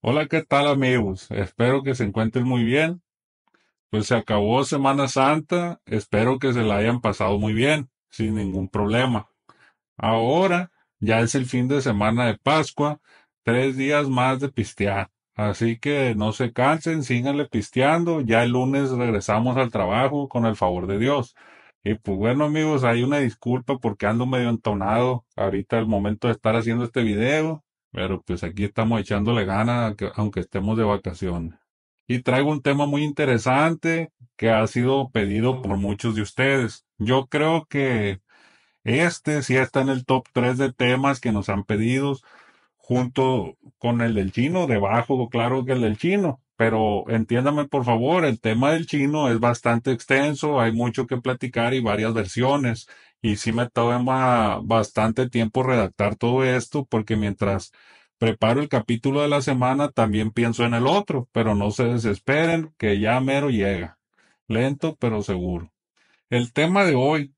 Hola, ¿qué tal amigos? Espero que se encuentren muy bien. Pues se acabó Semana Santa, espero que se la hayan pasado muy bien, sin ningún problema. Ahora ya es el fin de semana de Pascua, 3 días más de pistear. Así que no se cansen, síganle pisteando. Ya el lunes regresamos al trabajo con el favor de Dios. Y pues bueno amigos, hay una disculpa porque ando medio entonado ahorita el momento de estar haciendo este video, pero pues aquí estamos echándole ganas aunque estemos de vacaciones. Y traigo un tema muy interesante que ha sido pedido por muchos de ustedes. Yo creo que este sí está en el top 3 de temas que nos han pedido, junto con el del chino, debajo, claro que el del chino. Pero entiéndame por favor, el tema del chino es bastante extenso, hay mucho que platicar y varias versiones. Y sí me toma bastante tiempo redactar todo esto, porque mientras preparo el capítulo de la semana, también pienso en el otro, pero no se desesperen, que ya mero llega. Lento, pero seguro. El tema de hoy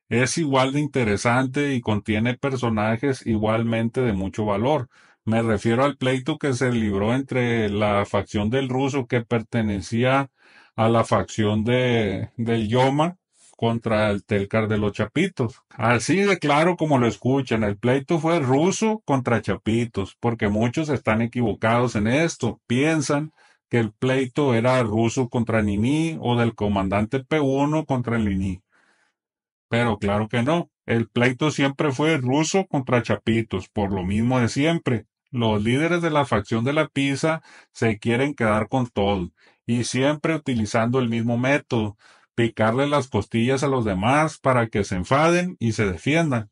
es igual de interesante y contiene personajes igualmente de mucho valor. Me refiero al pleito que se libró entre la facción del ruso que pertenecía a la facción del Yoma contra el Telcar de los Chapitos. Así de claro como lo escuchan, el pleito fue ruso contra Chapitos, porque muchos están equivocados en esto. Piensan que el pleito era ruso contra Nini o del comandante P1 contra el Nini. Pero claro que no. El pleito siempre fue ruso contra Chapitos, por lo mismo de siempre. Los líderes de la facción de la pizza se quieren quedar con todo, y siempre utilizando el mismo método, picarle las costillas a los demás para que se enfaden y se defiendan.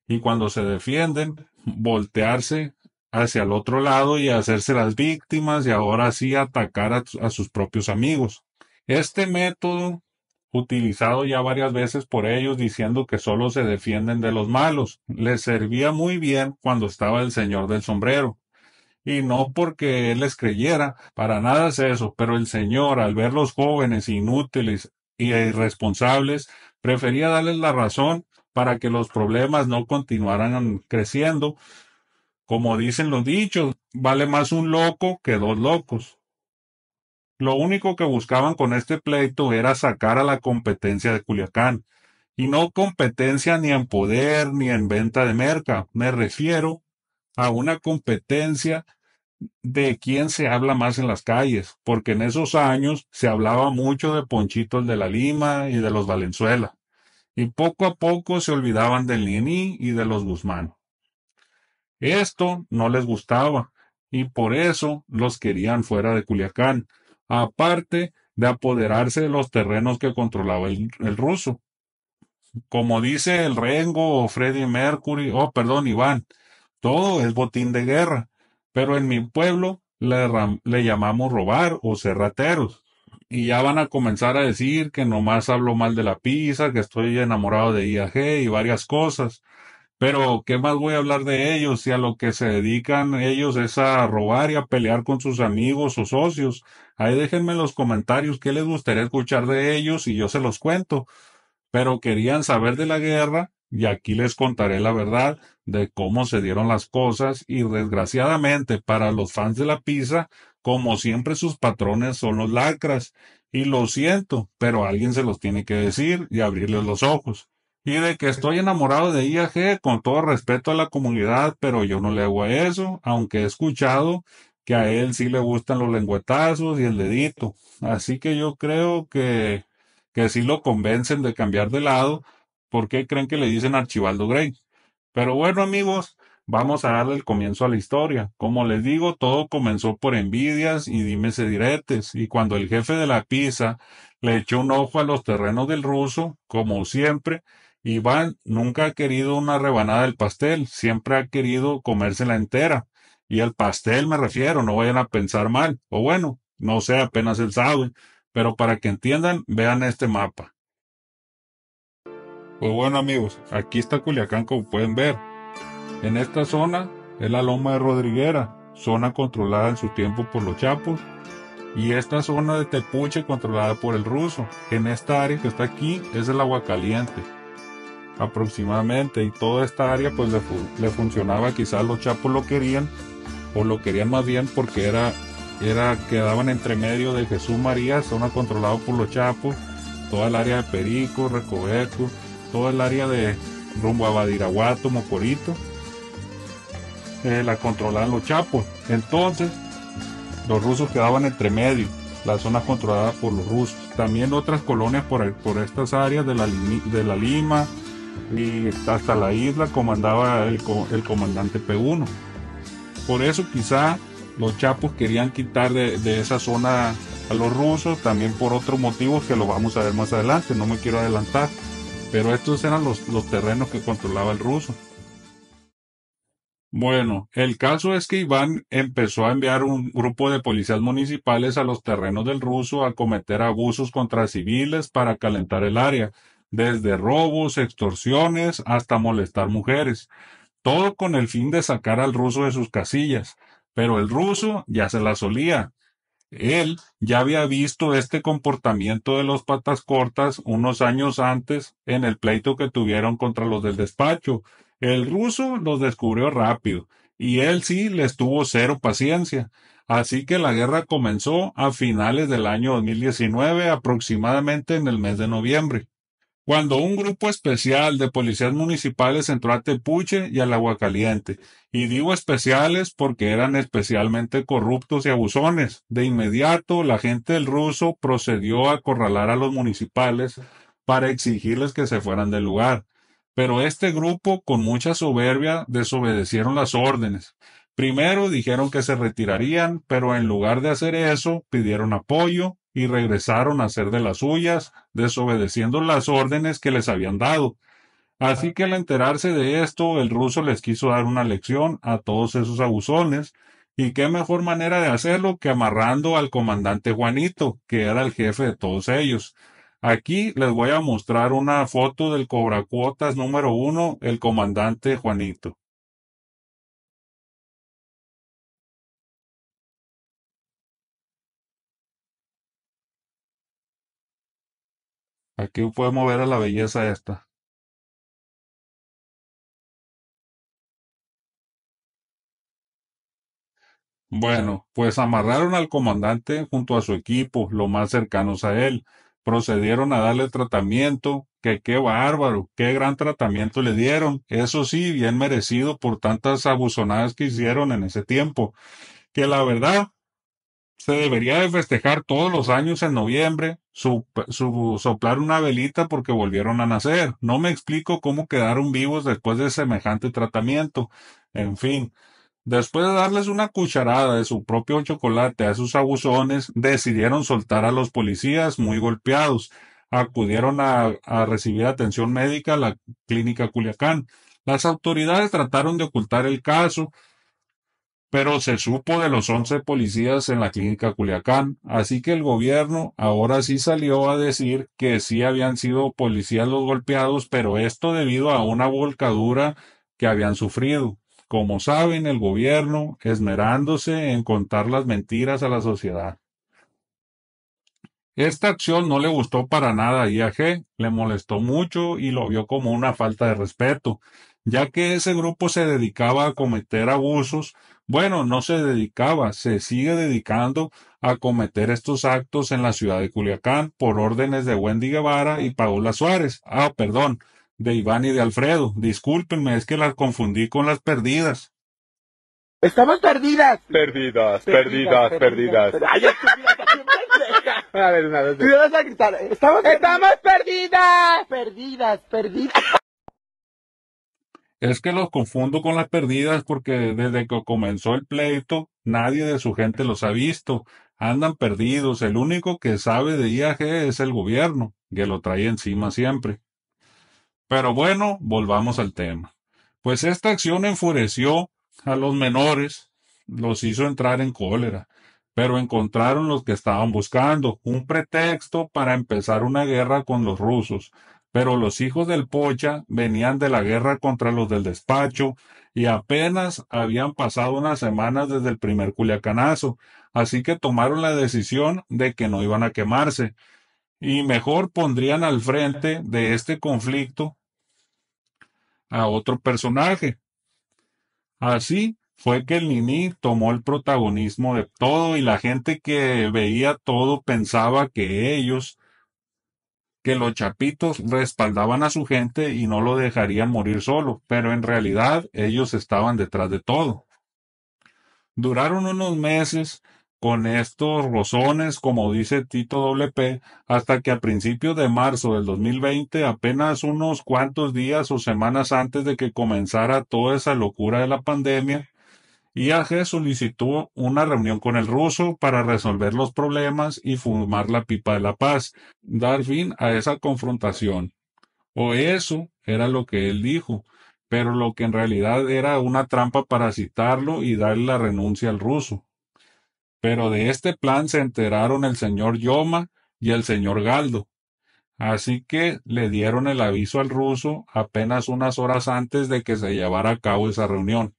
Y cuando se defienden, voltearse hacia el otro lado y hacerse las víctimas y ahora sí atacar a sus propios amigos. Este método, utilizado ya varias veces por ellos diciendo que solo se defienden de los malos, les servía muy bien cuando estaba el señor del sombrero. Y no porque él les creyera, para nada es eso, pero el señor, al ver los jóvenes inútiles y irresponsables, prefería darles la razón para que los problemas no continuaran creciendo. Como dicen los dichos, vale más un loco que dos locos. Lo único que buscaban con este pleito era sacar a la competencia de Culiacán. Y no competencia ni en poder ni en venta de merca. Me refiero a una competencia de quién se habla más en las calles, porque en esos años se hablaba mucho de Ponchito el de la Lima y de los Valenzuela, y poco a poco se olvidaban del Liení y de los Guzmán. Esto no les gustaba, y por eso los querían fuera de Culiacán, aparte de apoderarse de los terrenos que controlaba el ruso. Como dice el Rengo o Freddie Mercury, oh, perdón, Iván, todo es botín de guerra, pero en mi pueblo le llamamos robar o ser rateros. Y ya van a comenzar a decir que nomás hablo mal de la pizza, que estoy enamorado de IAG y varias cosas. Pero, ¿qué más voy a hablar de ellos si a lo que se dedican ellos es a robar y a pelear con sus amigos o socios? Ahí déjenme en los comentarios qué les gustaría escuchar de ellos y yo se los cuento. Pero querían saber de la guerra y aquí les contaré la verdad de cómo se dieron las cosas y desgraciadamente para los fans de la pizza, como siempre sus patrones son los lacras. Y lo siento, pero alguien se los tiene que decir y abrirles los ojos. Y de que estoy enamorado de IAG, con todo respeto a la comunidad, pero yo no le hago a eso, aunque he escuchado que a él sí le gustan los lengüetazos y el dedito. Así que yo creo que sí lo convencen de cambiar de lado. ¿Por qué creen que le dicen Archibaldo Grey? Pero bueno, amigos, vamos a darle el comienzo a la historia. Como les digo, todo comenzó por envidias y dimes y diretes, y cuando el jefe de la pizza le echó un ojo a los terrenos del ruso, como siempre, Iván nunca ha querido una rebanada del pastel, siempre ha querido comérsela entera. Y el pastel me refiero, no vayan a pensar mal, o bueno, no sé, apenas él sabe, pero para que entiendan, vean este mapa. Pues bueno amigos, aquí está Culiacán como pueden ver. En esta zona es la Loma de Rodriguera, zona controlada en su tiempo por los Chapos, y esta zona de Tepuche controlada por el ruso. En esta área que está aquí es el Agua Caliente, aproximadamente, y toda esta área pues le funcionaba, quizás los Chapos lo querían, o lo querían más bien porque quedaban entre medio de Jesús María, zona controlada por los Chapos, toda el área de Perico, Recoveco, toda el área de rumbo a Badiraguato, Mocorito, la controlaban los Chapos. Entonces, los rusos quedaban entre medio, la zona controlada por los rusos. También otras colonias por estas áreas de la Lima y hasta la isla comandaba el comandante P1. Por eso quizá los Chapos querían quitar de esa zona a los rusos, también por otros motivos que lo vamos a ver más adelante, no me quiero adelantar. Pero estos eran los terrenos que controlaba el ruso. Bueno, el caso es que Iván empezó a enviar un grupo de policías municipales a los terrenos del ruso a cometer abusos contra civiles para calentar el área, desde robos, extorsiones, hasta molestar mujeres, todo con el fin de sacar al ruso de sus casillas. Pero el ruso ya se la solía. Él ya había visto este comportamiento de los patas cortas unos años antes en el pleito que tuvieron contra los del despacho. El ruso los descubrió rápido y él sí les tuvo cero paciencia. Así que la guerra comenzó a finales del año 2019, aproximadamente en el mes de noviembre, cuando un grupo especial de policías municipales entró a Tepuche y al Aguacaliente. Y digo especiales porque eran especialmente corruptos y abusones. De inmediato, la gente del ruso procedió a acorralar a los municipales para exigirles que se fueran del lugar. Pero este grupo, con mucha soberbia, desobedecieron las órdenes. Primero dijeron que se retirarían, pero en lugar de hacer eso, pidieron apoyo y regresaron a hacer de las suyas, desobedeciendo las órdenes que les habían dado. Así que al enterarse de esto, el ruso les quiso dar una lección a todos esos abusones, y qué mejor manera de hacerlo que amarrando al comandante Juanito, que era el jefe de todos ellos. Aquí les voy a mostrar una foto del cobracuotas número 1, el comandante Juanito. Aquí podemos ver a la belleza esta. Bueno, pues amarraron al comandante junto a su equipo, lo más cercanos a él. Procedieron a darle tratamiento, que qué bárbaro, qué gran tratamiento le dieron. Eso sí, bien merecido por tantas abusonadas que hicieron en ese tiempo, que la verdad se debería de festejar todos los años en noviembre, soplar una velita porque volvieron a nacer. No me explico cómo quedaron vivos después de semejante tratamiento. En fin. Después de darles una cucharada de su propio chocolate a esos abusones, decidieron soltar a los policías muy golpeados. Acudieron a recibir atención médica a la clínica Culiacán. Las autoridades trataron de ocultar el caso, pero se supo de los 11 policías en la clínica Culiacán, así que el gobierno ahora sí salió a decir que sí habían sido policías los golpeados, pero esto debido a una volcadura que habían sufrido. Como saben, el gobierno esmerándose en contar las mentiras a la sociedad. Esta acción no le gustó para nada a IAG, le molestó mucho y lo vio como una falta de respeto, ya que ese grupo se dedicaba a cometer abusos. Bueno, no se dedicaba, se sigue dedicando a cometer estos actos en la ciudad de Culiacán por órdenes de Wendy Guevara y Paola Suárez. Ah, perdón, de Iván y de Alfredo. Discúlpenme, es que las confundí con las perdidas. Estamos perdidas. Perdidas. Ay, estúpida, qué pendeja. A ver, una vez. Tú vas a gritar. Estamos perdidas. Perdidas. Es que los confundo con las perdidas porque desde que comenzó el pleito, nadie de su gente los ha visto. Andan perdidos. El único que sabe de IAG es el gobierno, que lo trae encima siempre. Pero bueno, volvamos al tema. Pues esta acción enfureció a los menores, los hizo entrar en cólera, pero encontraron los que estaban buscando, un pretexto para empezar una guerra con los rusos. Pero los hijos del Pocha venían de la guerra contra los del despacho y apenas habían pasado unas semanas desde el primer culiacanazo, así que tomaron la decisión de que no iban a quemarse y mejor pondrían al frente de este conflicto a otro personaje. Así fue que el Niní tomó el protagonismo de todo y la gente que veía todo pensaba que los chapitos respaldaban a su gente y no lo dejarían morir solo, pero en realidad ellos estaban detrás de todo. Duraron unos meses con estos rozones, como dice Tito WP, hasta que a principios de marzo del 2020, apenas unos cuantos días o semanas antes de que comenzara toda esa locura de la pandemia, IAG solicitó una reunión con el ruso para resolver los problemas y fumar la pipa de la paz, dar fin a esa confrontación. O eso era lo que él dijo, pero lo que en realidad era una trampa para citarlo y darle la renuncia al ruso. Pero de este plan se enteraron el señor Yoma y el señor Galdo. Así que le dieron el aviso al ruso apenas unas horas antes de que se llevara a cabo esa reunión.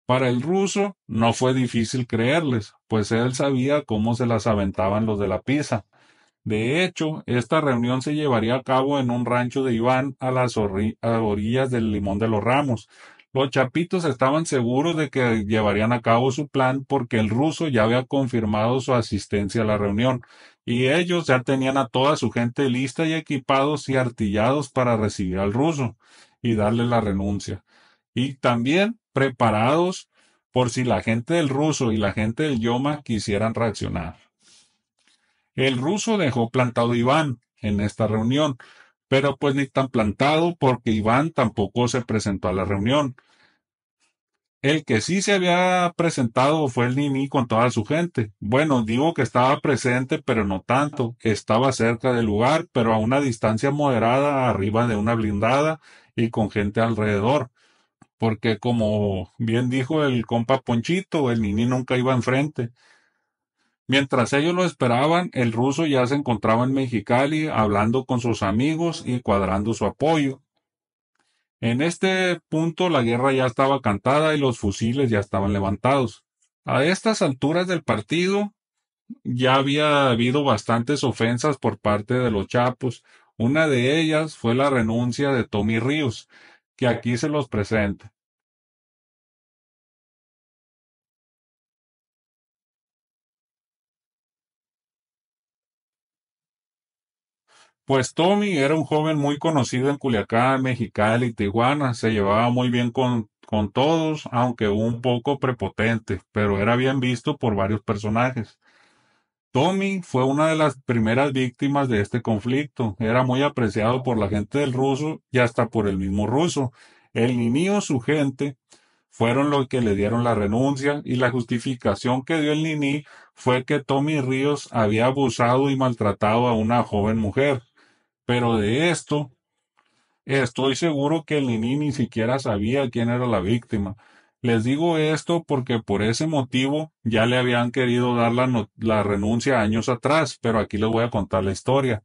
Para el ruso no fue difícil creerles, pues él sabía cómo se las aventaban los de la pizza. De hecho, esta reunión se llevaría a cabo en un rancho de Iván a las orillas del Limón de los Ramos. Los chapitos estaban seguros de que llevarían a cabo su plan porque el ruso ya había confirmado su asistencia a la reunión y ellos ya tenían a toda su gente lista y equipados y artillados para recibir al ruso y darle la renuncia. Y también preparados por si la gente del ruso y la gente del Yoma quisieran reaccionar. El ruso dejó plantado a Iván en esta reunión, pero pues ni tan plantado porque Iván tampoco se presentó a la reunión. El que sí se había presentado fue el Nini con toda su gente. Bueno, digo que estaba presente, pero no tanto. Estaba cerca del lugar, pero a una distancia moderada, arriba de una blindada y con gente alrededor. Porque como bien dijo el compa Ponchito, el Nini nunca iba enfrente. Mientras ellos lo esperaban, el ruso ya se encontraba en Mexicali hablando con sus amigos y cuadrando su apoyo. En este punto la guerra ya estaba cantada y los fusiles ya estaban levantados. A estas alturas del partido ya había habido bastantes ofensas por parte de los chapos. Una de ellas fue la renuncia de Tommy Ríos, que aquí se los presento. Pues Tommy era un joven muy conocido en Culiacán, Mexicali y Tijuana. Se llevaba muy bien con todos, aunque un poco prepotente, pero era bien visto por varios personajes. Tommy fue una de las primeras víctimas de este conflicto. Era muy apreciado por la gente del ruso y hasta por el mismo ruso. El niño, su gente, fueron los que le dieron la renuncia y la justificación que dio el Nini fue que Tommy Ríos había abusado y maltratado a una joven mujer. Pero de esto, estoy seguro que el Nini ni siquiera sabía quién era la víctima. Les digo esto porque por ese motivo ya le habían querido dar la renuncia años atrás, pero aquí les voy a contar la historia.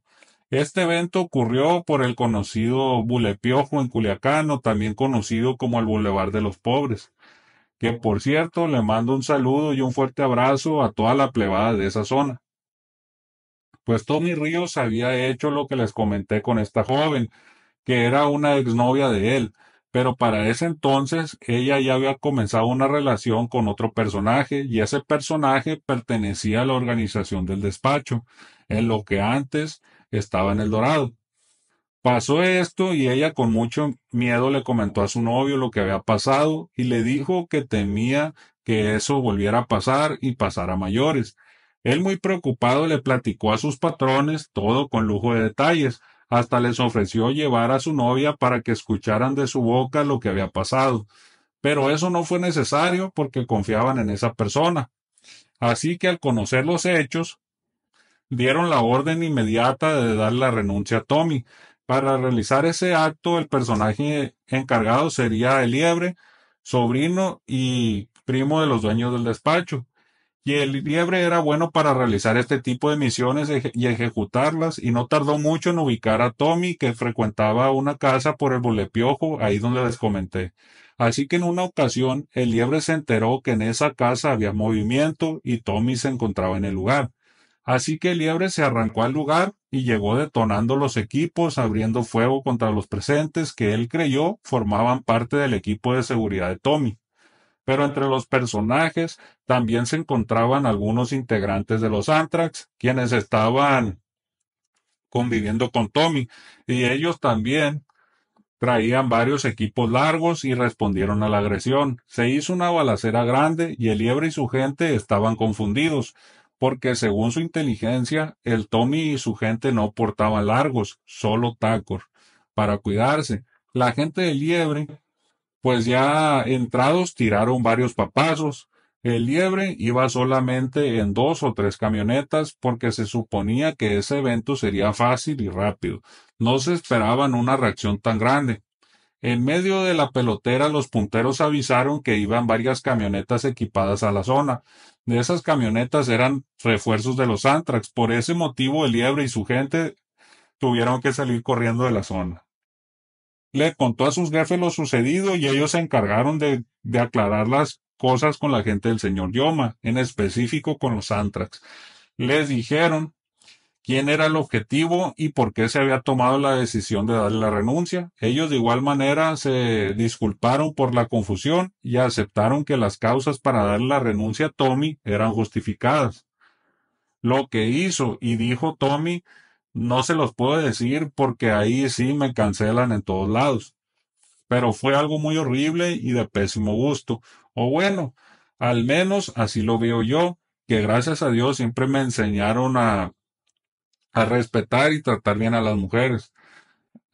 Este evento ocurrió por el conocido Bulepiojo en Culiacán, o también conocido como el Boulevard de los Pobres, que por cierto le mando un saludo y un fuerte abrazo a toda la plebada de esa zona. Pues Tommy Ríos había hecho lo que les comenté con esta joven, que era una exnovia de él, pero para ese entonces ella ya había comenzado una relación con otro personaje y ese personaje pertenecía a la organización del despacho, en lo que antes estaba en El Dorado. Pasó esto y ella con mucho miedo le comentó a su novio lo que había pasado y le dijo que temía que eso volviera a pasar y pasara a mayores. Él muy preocupado le platicó a sus patrones todo con lujo de detalles, hasta les ofreció llevar a su novia para que escucharan de su boca lo que había pasado. Pero eso no fue necesario porque confiaban en esa persona. Así que al conocer los hechos, dieron la orden inmediata de dar la renuncia a Tommy. Para realizar ese acto, el personaje encargado sería el Liebre, sobrino y primo de los dueños del despacho. Y el Liebre era bueno para realizar este tipo de misiones y ejecutarlas, y no tardó mucho en ubicar a Tommy, que frecuentaba una casa por el Bulepiojo, ahí donde les comenté. Así que en una ocasión, el Liebre se enteró que en esa casa había movimiento y Tommy se encontraba en el lugar. Así que Liebre se arrancó al lugar y llegó detonando los equipos, abriendo fuego contra los presentes que él creyó formaban parte del equipo de seguridad de Tommy. Pero entre los personajes también se encontraban algunos integrantes de los Anthrax, quienes estaban conviviendo con Tommy, y ellos también traían varios equipos largos y respondieron a la agresión. Se hizo una balacera grande y el Liebre y su gente estaban confundidos, porque según su inteligencia, el Tommy y su gente no portaban largos, solo tacos, para cuidarse. La gente del Liebre, pues ya entrados, tiraron varios papazos. El Liebre iba solamente en 2 o 3 camionetas porque se suponía que ese evento sería fácil y rápido. No se esperaban una reacción tan grande. En medio de la pelotera, los punteros avisaron que iban varias camionetas equipadas a la zona. De esas camionetas eran refuerzos de los Antrax. Por ese motivo, el Liebre y su gente tuvieron que salir corriendo de la zona. Le contó a sus jefes lo sucedido y ellos se encargaron de aclarar las cosas con la gente del señor Yoma, en específico con los Antrax. Les dijeron quién era el objetivo y por qué se había tomado la decisión de darle la renuncia. Ellos de igual manera se disculparon por la confusión y aceptaron que las causas para darle la renuncia a Tommy eran justificadas. Lo que hizo y dijo Tommy no se los puedo decir porque ahí sí me cancelan en todos lados. Pero fue algo muy horrible y de pésimo gusto. O bueno, al menos así lo veo yo, que gracias a Dios siempre me enseñaron a respetar y tratar bien a las mujeres,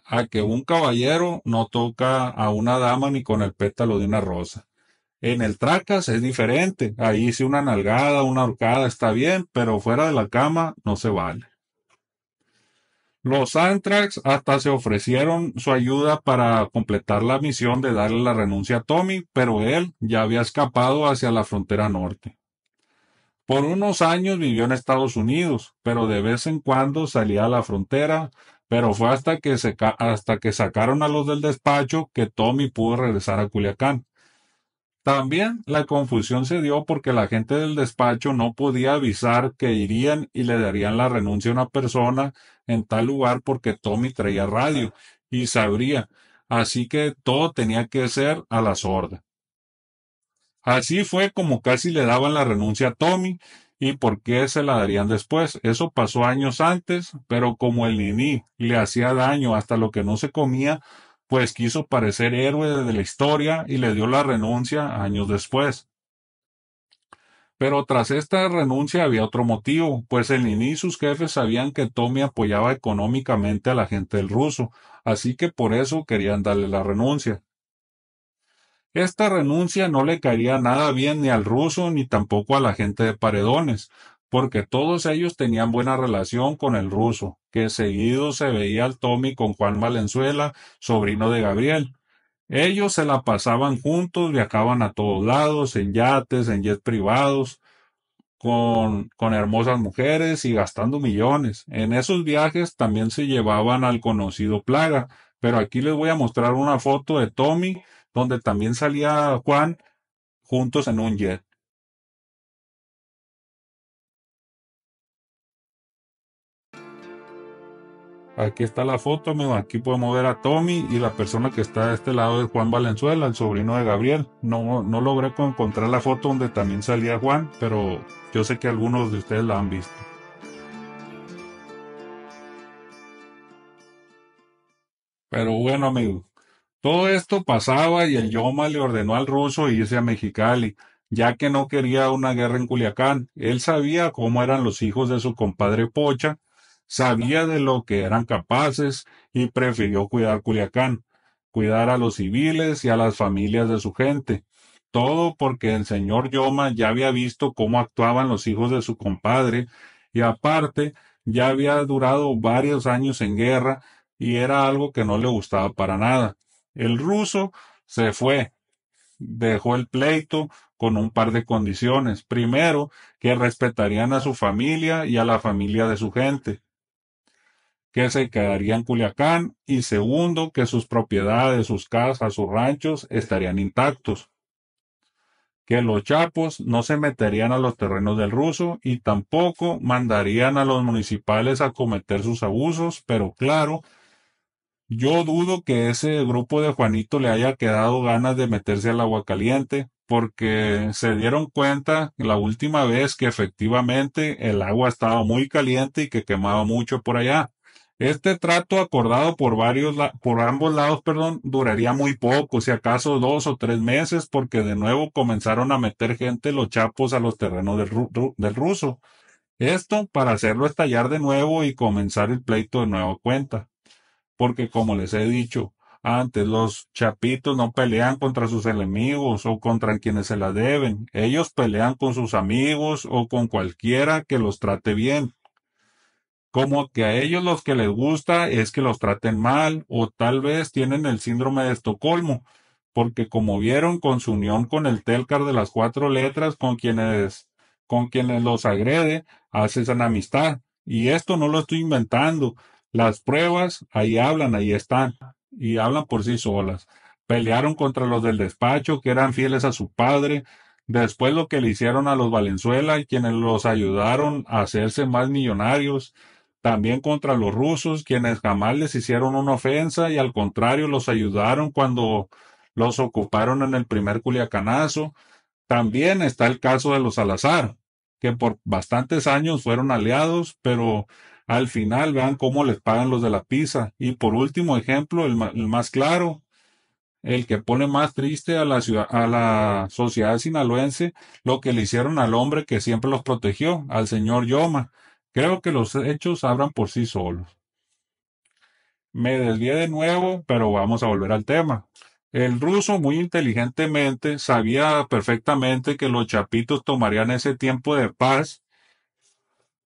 a que un caballero no toca a una dama ni con el pétalo de una rosa. En el tracas es diferente, ahí sí una nalgada, una horcada está bien, pero fuera de la cama no se vale. Los Anthrax hasta se ofrecieron su ayuda para completar la misión de darle la renuncia a Tommy, pero él ya había escapado hacia la frontera norte. Por unos años vivió en Estados Unidos, pero de vez en cuando salía a la frontera, pero fue hasta que sacaron a los del despacho que Tommy pudo regresar a Culiacán. También la confusión se dio porque la gente del despacho no podía avisar que irían y le darían la renuncia a una persona en tal lugar porque Tommy traía radio y sabría, así que todo tenía que ser a la sorda. Así fue como casi le daban la renuncia a Tommy y por qué se la darían después. Eso pasó años antes, pero como el Nini le hacía daño hasta lo que no se comía, pues quiso parecer héroe de la historia y le dio la renuncia años después. Pero tras esta renuncia había otro motivo, pues el Nini y sus jefes sabían que Tommy apoyaba económicamente a la gente del ruso, así que por eso querían darle la renuncia. Esta renuncia no le caería nada bien ni al ruso ni tampoco a la gente de Paredones, porque todos ellos tenían buena relación con el ruso, que seguido se veía al Tommy con Juan Valenzuela, sobrino de Gabriel. Ellos se la pasaban juntos, viajaban a todos lados, en yates, en jets privados, con hermosas mujeres y gastando millones. En esos viajes también se llevaban al conocido Plaga, pero aquí les voy a mostrar una foto de Tommy donde también salía Juan juntos en un jet. Aquí está la foto, amigo. Aquí podemos ver a Tommy y la persona que está de este lado es Juan Valenzuela, el sobrino de Gabriel. No logré encontrar la foto donde también salía Juan, pero yo sé que algunos de ustedes la han visto. Pero bueno, amigo, todo esto pasaba y el Yoma le ordenó al ruso irse a Mexicali, ya que no quería una guerra en Culiacán. Él sabía cómo eran los hijos de su compadre Pocha, sabía de lo que eran capaces y prefirió cuidar Culiacán, cuidar a los civiles y a las familias de su gente. Todo porque el señor Yoma ya había visto cómo actuaban los hijos de su compadre y aparte ya había durado varios años en guerra y era algo que no le gustaba para nada. El ruso se fue, dejó el pleito con un par de condiciones. Primero, que respetarían a su familia y a la familia de su gente, que se quedaría en Culiacán y segundo, que sus propiedades, sus casas, sus ranchos estarían intactos, que los chapos no se meterían a los terrenos del ruso y tampoco mandarían a los municipales a cometer sus abusos, pero claro, yo dudo que ese grupo de Juanito le haya quedado ganas de meterse al agua caliente, porque se dieron cuenta la última vez que efectivamente el agua estaba muy caliente y que quemaba mucho por allá. Este trato acordado por ambos lados, perdón, duraría muy poco, si acaso 2 o 3 meses, porque de nuevo comenzaron a meter gente los chapos a los terrenos del ruso. Esto para hacerlo estallar de nuevo y comenzar el pleito de nueva cuenta. Porque como les he dicho antes, los chapitos no pelean contra sus enemigos o contra quienes se la deben. Ellos pelean con sus amigos o con cualquiera que los trate bien. Como que a ellos los que les gusta es que los traten mal o tal vez tienen el síndrome de Estocolmo, porque como vieron con su unión con el Telcar de las 4 letras, con quienes los agrede, hacen amistad. Y esto no lo estoy inventando. Las pruebas ahí hablan, ahí están, y hablan por sí solas. Pelearon contra los del despacho, que eran fieles a su padre. Después lo que le hicieron a los Valenzuela y quienes los ayudaron a hacerse más millonarios, también contra los rusos, quienes jamás les hicieron una ofensa y al contrario los ayudaron cuando los ocuparon en el primer Culiacanazo. También está el caso de los Salazar, que por bastantes años fueron aliados, pero al final vean cómo les pagan los de la pizza. Y por último ejemplo, el más claro, el que pone más triste a la ciudad, a la sociedad sinaloense, lo que le hicieron al hombre que siempre los protegió, al señor Yoma. Creo que los hechos hablan por sí solos. Me desvié de nuevo, pero vamos a volver al tema. El ruso muy inteligentemente sabía perfectamente que los chapitos tomarían ese tiempo de paz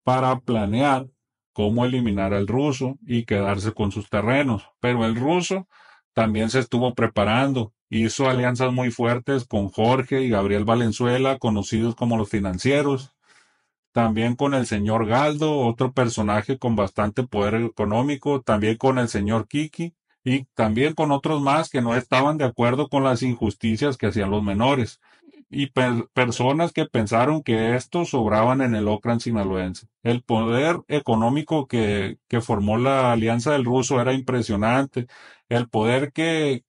para planear cómo eliminar al ruso y quedarse con sus terrenos. Pero el ruso también se estuvo preparando, hizo alianzas muy fuertes con Jorge y Gabriel Valenzuela, conocidos como los financieros, también con el señor Galdo, otro personaje con bastante poder económico, también con el señor Kiki y también con otros más que no estaban de acuerdo con las injusticias que hacían los menores y personas que pensaron que estos sobraban en el Ocran sinaloense. El poder económico que formó la Alianza del Ruso era impresionante. El poder que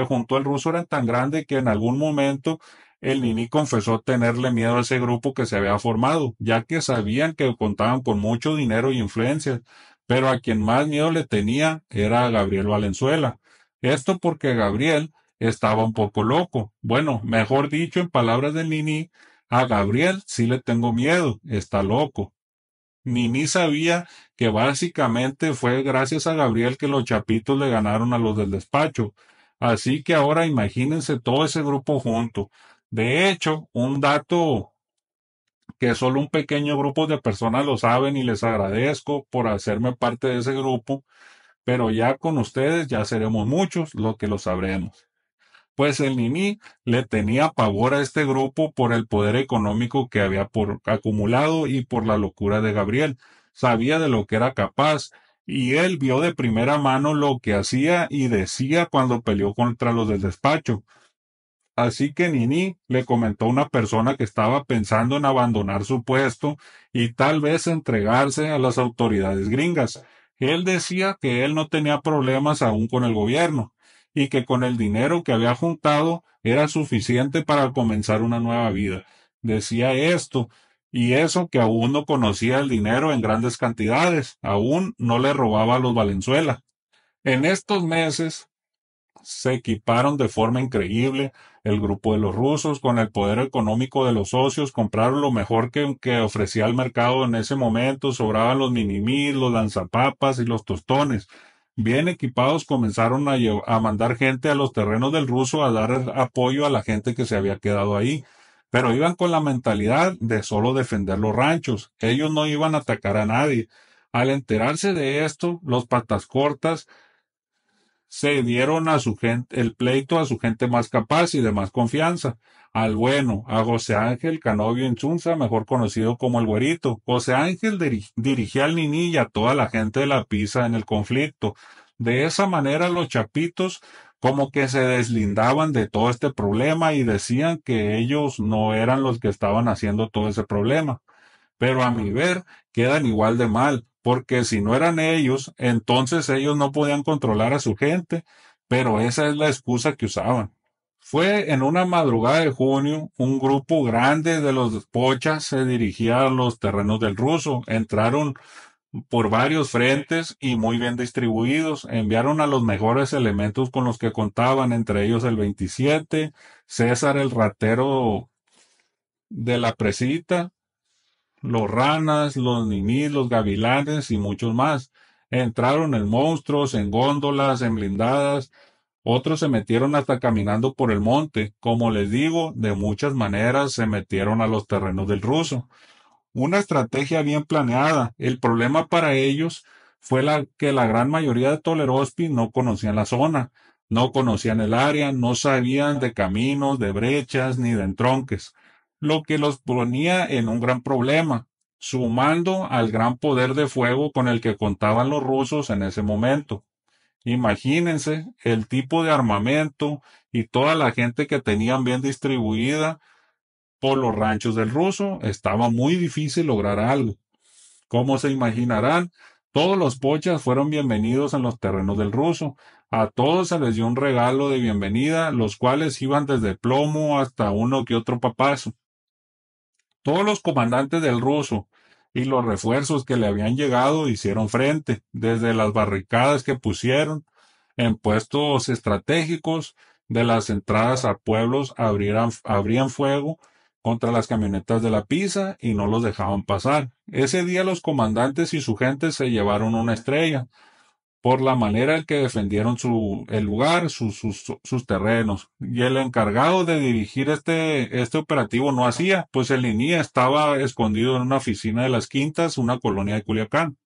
juntó el ruso era tan grande que en algún momento el Nini confesó tenerle miedo a ese grupo que se había formado, ya que sabían que contaban con mucho dinero y influencia, pero a quien más miedo le tenía era a Gabriel Valenzuela. Esto porque Gabriel estaba un poco loco. Bueno, mejor dicho, en palabras del Nini, a Gabriel sí le tengo miedo, está loco. Nini sabía que básicamente fue gracias a Gabriel que los chapitos le ganaron a los del despacho. Así que ahora imagínense todo ese grupo junto. De hecho, un dato que solo un pequeño grupo de personas lo saben y les agradezco por hacerme parte de ese grupo, pero ya con ustedes ya seremos muchos los que lo sabremos. Pues el Nini le tenía pavor a este grupo por el poder económico que había acumulado y por la locura de Gabriel. Sabía de lo que era capaz y él vio de primera mano lo que hacía y decía cuando peleó contra los del despacho. Así que Nini le comentó a una persona que estaba pensando en abandonar su puesto y tal vez entregarse a las autoridades gringas. Él decía que él no tenía problemas aún con el gobierno y que con el dinero que había juntado era suficiente para comenzar una nueva vida. Decía esto y eso que aún no conocía el dinero en grandes cantidades, aún no le robaba a los Valenzuela. En estos meses se equiparon de forma increíble. El grupo de los rusos, con el poder económico de los socios, compraron lo mejor que ofrecía el mercado en ese momento. Sobraban los minimil, los lanzapapas y los tostones. Bien equipados comenzaron a mandar gente a los terrenos del ruso a dar apoyo a la gente que se había quedado ahí. Pero iban con la mentalidad de solo defender los ranchos. Ellos no iban a atacar a nadie. Al enterarse de esto, los patas cortas se dieron a su gente, el pleito a su gente más capaz y de más confianza. Al bueno, a José Ángel Canovio Insunza, mejor conocido como el Güerito. José Ángel dirigía al Nini y a toda la gente de la Pisa en el conflicto. De esa manera los chapitos como que se deslindaban de todo este problema y decían que ellos no eran los que estaban haciendo todo ese problema. Pero a mi ver, quedan igual de mal, porque si no eran ellos, entonces ellos no podían controlar a su gente, pero esa es la excusa que usaban. Fue en una madrugada de junio, un grupo grande de los pochas se dirigía a los terrenos del ruso. Entraron por varios frentes y muy bien distribuidos. Enviaron a los mejores elementos con los que contaban, entre ellos el 27, César el ratero de la Presita, los ranas, los ninis, los gavilanes y muchos más. Entraron en monstruos, en góndolas, en blindadas. Otros se metieron hasta caminando por el monte. Como les digo, de muchas maneras se metieron a los terrenos del ruso. Una estrategia bien planeada. El problema para ellos fue que la gran mayoría de Toleroski no conocían la zona, no conocían el área, no sabían de caminos, de brechas, ni de entronques, lo que los ponía en un gran problema, sumando al gran poder de fuego con el que contaban los rusos en ese momento. Imagínense el tipo de armamento y toda la gente que tenían bien distribuida por los ranchos del ruso. Estaba muy difícil lograr algo. Como se imaginarán, todos los pochas fueron bienvenidos en los terrenos del ruso. A todos se les dio un regalo de bienvenida, los cuales iban desde plomo hasta uno que otro papazo. Todos los comandantes del ruso y los refuerzos que le habían llegado hicieron frente, desde las barricadas que pusieron en puestos estratégicos de las entradas a pueblos abrían fuego contra las camionetas de la Pisa y no los dejaban pasar. Ese día los comandantes y su gente se llevaron una estrella por la manera en que defendieron el lugar, sus terrenos. Y el encargado de dirigir este operativo no hacía, pues el INI estaba escondido en una oficina de las Quintas, una colonia de Culiacán.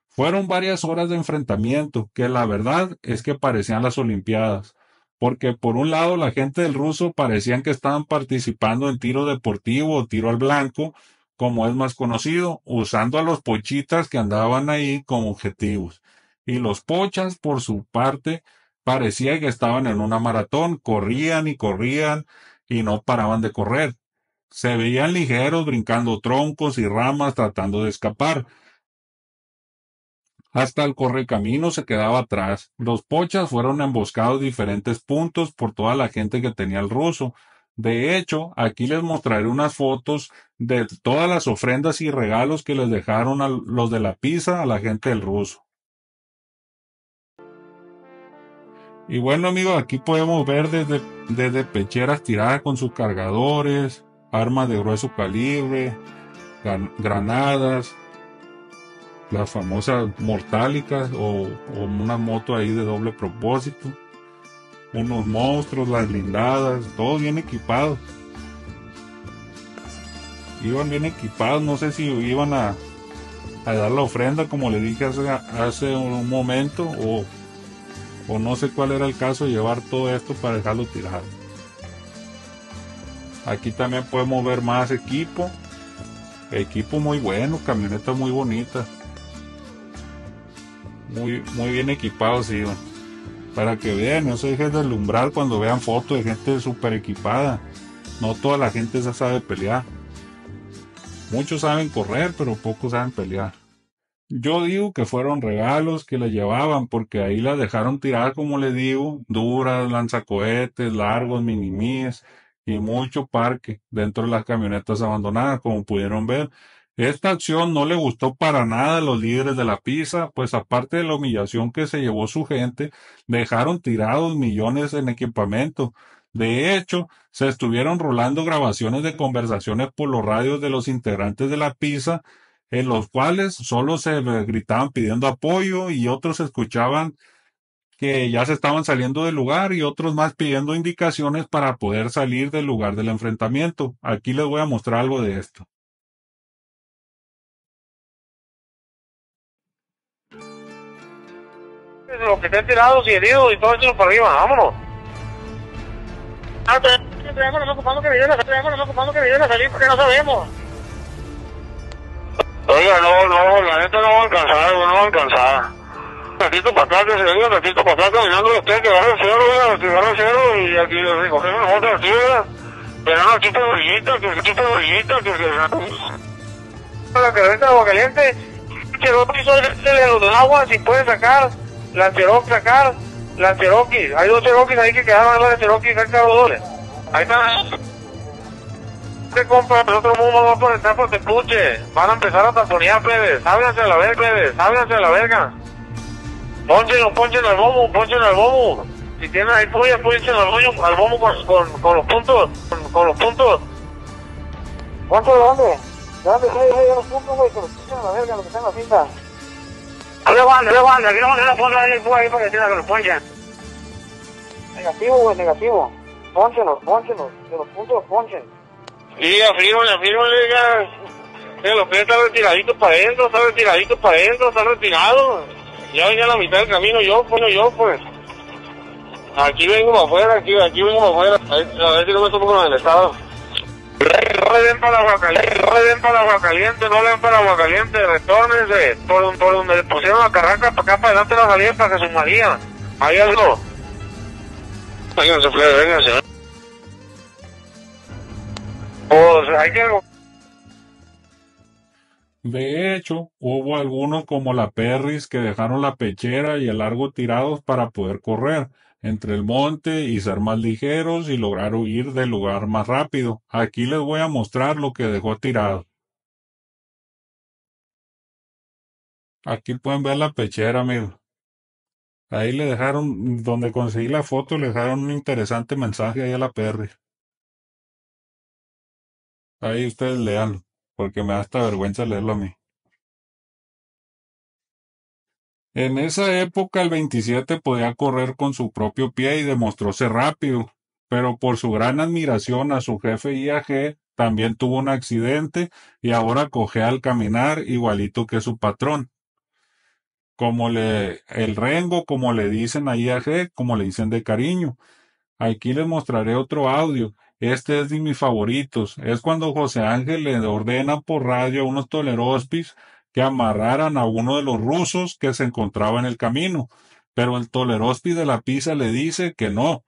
Fueron varias horas de enfrentamiento, que la verdad es que parecían las Olimpiadas, porque por un lado la gente del ruso parecían que estaban participando en tiro deportivo o tiro al blanco, como es más conocido, usando a los pochitas que andaban ahí como objetivos. Y los pochas, por su parte, parecía que estaban en una maratón, corrían y no paraban de correr. Se veían ligeros brincando troncos y ramas tratando de escapar. Hasta el correcamino se quedaba atrás. Los pochas fueron emboscados en diferentes puntos por toda la gente que tenía el ruso. De hecho, aquí les mostraré unas fotos de todas las ofrendas y regalos que les dejaron a los de la Pisa a la gente del ruso. Y bueno, amigos, aquí podemos ver desde pecheras tiradas con sus cargadores, armas de grueso calibre, granadas, las famosas mortálicas o una moto ahí de doble propósito, unos monstruos, las blindadas, todos bien equipados. Iban bien equipados, no sé si iban a dar la ofrenda como le dije hace un momento o no sé cuál era el caso de llevar todo esto para dejarlo tirado. Aquí también podemos ver más equipo muy bueno, camionetas muy bonitas. Muy bien equipados iban. Para que vean, no se dejen deslumbrar cuando vean fotos de gente súper equipada. No toda la gente se sabe pelear. Muchos saben correr, pero pocos saben pelear. Yo digo que fueron regalos que les llevaban, porque ahí las dejaron tiradas, como les digo, duras, lanzacohetes, largos, minimis y mucho parque dentro de las camionetas abandonadas, como pudieron ver. Esta acción no le gustó para nada a los líderes de la Pisa, pues aparte de la humillación que se llevó su gente, dejaron tirados millones en equipamiento. De hecho, se estuvieron rolando grabaciones de conversaciones por los radios de los integrantes de la Pisa, en los cuales solo se gritaban pidiendo apoyo y otros escuchaban que ya se estaban saliendo del lugar y otros más pidiendo indicaciones para poder salir del lugar del enfrentamiento. Aquí les voy a mostrar algo de esto. Los que estén tirados y heridos y todo eso por arriba, vámonos. Traemos ocupando que me ayuden a salir porque no sabemos. Oiga, no, la neta no va a alcanzar, no va a alcanzar. Ratito para atrás, que se diga, ratito para atrás, caminando usted, que agarra el cielo, y aquí recogemos la otra tierra. Pero no, quita brillita, la cabeza de agua caliente, Cherokee hizo el agua, si puede sacar, la Cherokee sacar, Las Cherokee, hay 2 Cherokees ahí que quedaron, las Cherokee, doble. Ahí están. Este compa, el otro mundo va por entrar por Tepuche. Van a empezar a taponear, plebes. Háblanse a la verga, plebes. Háblanse a la verga. Ponchen al bombo. Si tienen ahí puya, ponchen al bombo con los puntos. Con los puntos. ¿Cuánto de dónde? ¿De dónde hay los puntos, güey? Que los ponchen a la verga, lo que está en la cinta. Aguanta, aquí no van a poner ahí ahí para que los ponchen. Negativo, güey, negativo. Pónchenos, que los puntos ponchen. Sí, afírmale, que los pies están retiraditos para adentro, están retirados. Ya venía a la mitad del camino yo, pues. Aquí vengo para afuera, aquí vengo para afuera. A ver si no me topo con el estado. No le den para agua caliente, retórnense. Por donde le pusieron la carraca, para acá para adelante la salida para Jesús María. Ahí algo. Vénganse, vénganse. Pues hay que... De hecho, hubo algunos como la Perris que dejaron la pechera y el largo tirados para poder correr entre el monte y ser más ligeros y lograr huir del lugar más rápido. Aquí les voy a mostrar lo que dejó tirado. Aquí pueden ver la pechera, amigos. Ahí le dejaron, donde conseguí la foto, le dejaron un interesante mensaje ahí a la Perris. Ahí ustedes leanlo, porque me da hasta vergüenza leerlo a mí. En esa época el 27 podía correr con su propio pie y demostró ser rápido, pero por su gran admiración a su jefe IAG también tuvo un accidente y ahora cojea al caminar igualito que su patrón. El Rengo, como le dicen a IAG, como le dicen de cariño. Aquí les mostraré otro audio. Este es de mis favoritos. Es cuando José Ángel le ordena por radio a unos tolerospis que amarraran a uno de los rusos que se encontraba en el camino. Pero el tolerospi de la pizza le dice que no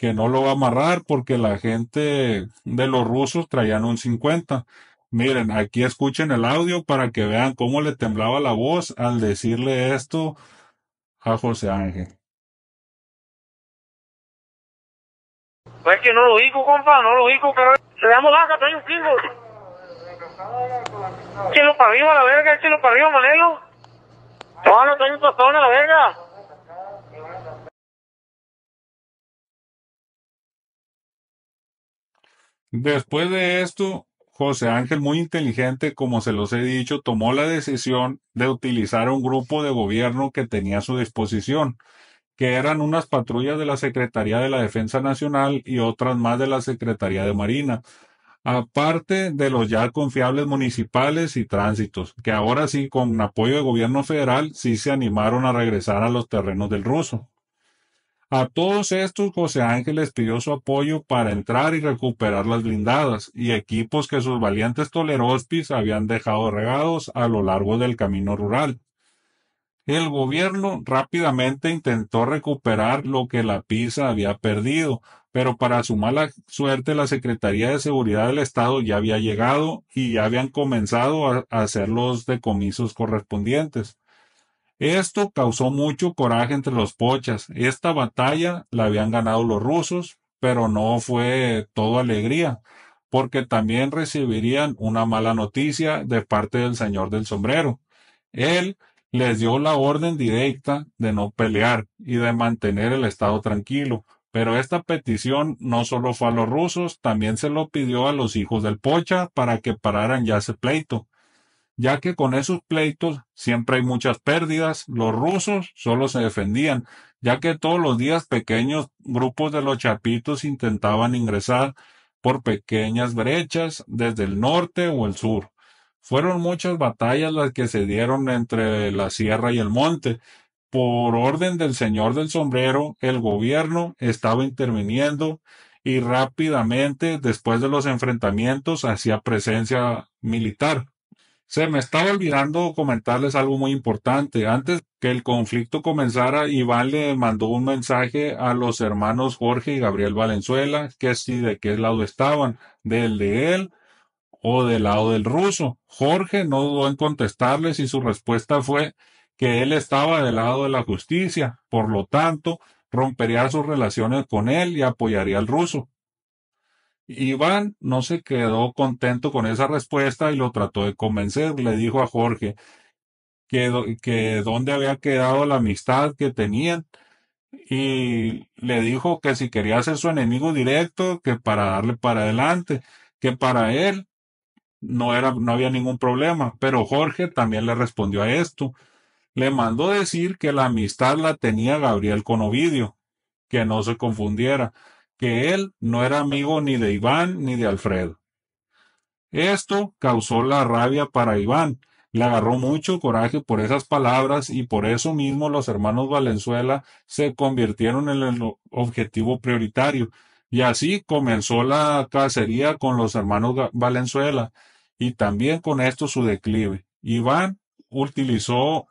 lo va a amarrar porque la gente de los rusos traían un 50. Miren, aquí escuchen el audio para que vean cómo le temblaba la voz al decirle esto a José Ángel. Pues es que no lo digo, compa, pero se damos vaca, trae un chingo. Échelo para arriba, la verga, Manelo. No, trae un tostón a la verga. Después de esto, José Ángel, muy inteligente, como se los he dicho, tomó la decisión de utilizar un grupo de gobierno que tenía a su disposición, que eran unas patrullas de la Secretaría de la Defensa Nacional y otras más de la Secretaría de Marina, aparte de los ya confiables municipales y tránsitos, que ahora sí, con apoyo del gobierno federal, sí se animaron a regresar a los terrenos del ruso. A todos estos, José Ángel les pidió su apoyo para entrar y recuperar las blindadas y equipos que sus valientes tolerospis habían dejado regados a lo largo del camino rural. El gobierno rápidamente intentó recuperar lo que la PISA había perdido, pero para su mala suerte la Secretaría de Seguridad del Estado ya había llegado y ya habían comenzado a hacer los decomisos correspondientes. Esto causó mucho coraje entre los pochas. Esta batalla la habían ganado los rusos, pero no fue todo alegría, porque también recibirían una mala noticia de parte del señor del sombrero. Él les dio la orden directa de no pelear y de mantener el estado tranquilo, pero esta petición no solo fue a los rusos, también se lo pidió a los hijos del pocha para que pararan ya ese pleito, ya que con esos pleitos siempre hay muchas pérdidas. Los rusos solo se defendían, ya que todos los días pequeños grupos de los chapitos intentaban ingresar por pequeñas brechas desde el norte o el sur. Fueron muchas batallas las que se dieron entre la sierra y el monte. Por orden del señor del sombrero, el gobierno estaba interviniendo y rápidamente, después de los enfrentamientos, hacía presencia militar. Se me estaba olvidando comentarles algo muy importante. Antes que el conflicto comenzara, Iván le mandó un mensaje a los hermanos Jorge y Gabriel Valenzuela, que si de qué lado estaban, del de él o del lado del ruso. Jorge no dudó en contestarles y su respuesta fue que él estaba del lado de la justicia. Por lo tanto, rompería sus relaciones con él y apoyaría al ruso. Iván no se quedó contento con esa respuesta y lo trató de convencer. Le dijo a Jorge que dónde había quedado la amistad que tenían y le dijo que si quería ser su enemigo directo, que para darle para adelante, que para él no había ningún problema. Pero Jorge también le respondió a esto. Le mandó decir que la amistad la tenía Gabriel con Ovidio, que no se confundiera, que él no era amigo ni de Iván ni de Alfredo. Esto causó la rabia para Iván. Le agarró mucho coraje por esas palabras y por eso mismo los hermanos Valenzuela se convirtieron en el objetivo prioritario. Y así comenzó la cacería con los hermanos Valenzuela y también con esto su declive. Iván utilizó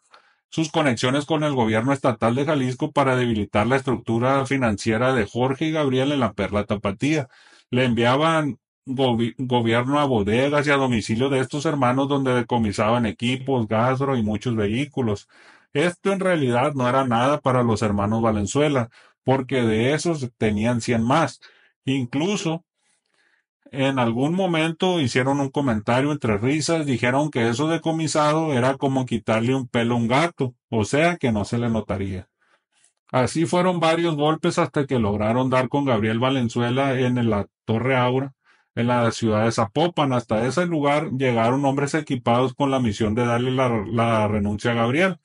sus conexiones con el gobierno estatal de Jalisco para debilitar la estructura financiera de Jorge y Gabriel en la Perla Tapatía. Le enviaban gobierno a bodegas y a domicilio de estos hermanos donde decomisaban equipos, gastro y muchos vehículos. Esto en realidad no era nada para los hermanos Valenzuela, porque de esos tenían 100 más. Incluso en algún momento hicieron un comentario entre risas, dijeron que eso decomisado era como quitarle un pelo a un gato, o sea que no se le notaría. Así fueron varios golpes hasta que lograron dar con Gabriel Valenzuela en la Torre Aura, en la ciudad de Zapopan. Hasta ese lugar llegaron hombres equipados con la misión de darle la renuncia a Gabriel.